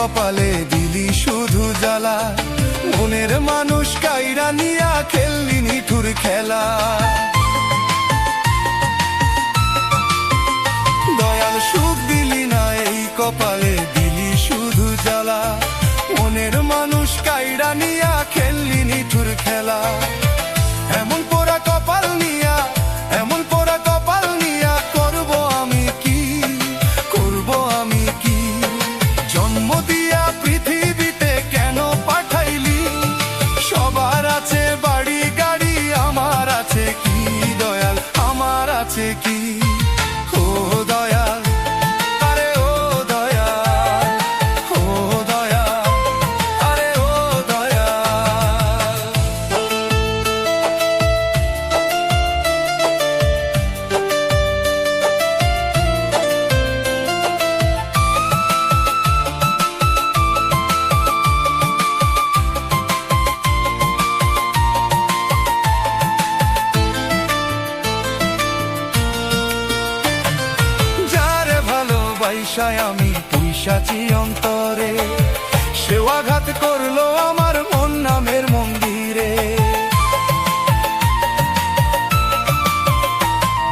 কপালে দিলি শুধু জ্বালা, মনের মানুষ কাইরা নিয়া খেললি নিঠুর খেলা। দয়াল সুখ দিলি না এই কপালে দিলি শুধু জ্বালা, মনের মানুষ কাইরা নিয়া খেললি নিঠুর খেলা। এমন পোড়া কপাল নিয়া, এমন পোড়া কপাল নিয়া করব আমি কি, করব আমি কি? জন্ম দিয়া পৃথিবীতে কেন পাঠাইলি? সবার আছে বাড়ি গাড়ি, আমার আছে কি দয়াল, আমার আছে কি? ও দয়াল, আরে ও দয়াল, ও দয়াল, আরে ও দয়াল। পয়সায় আমি পুইসাছি অন্তরে, সেও আঘাত করলো আমার মন নামের মন্দিরে।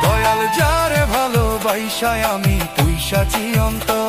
দয়াল যারে ভালোবাসায় আমি পুইসাছি অন্তরে,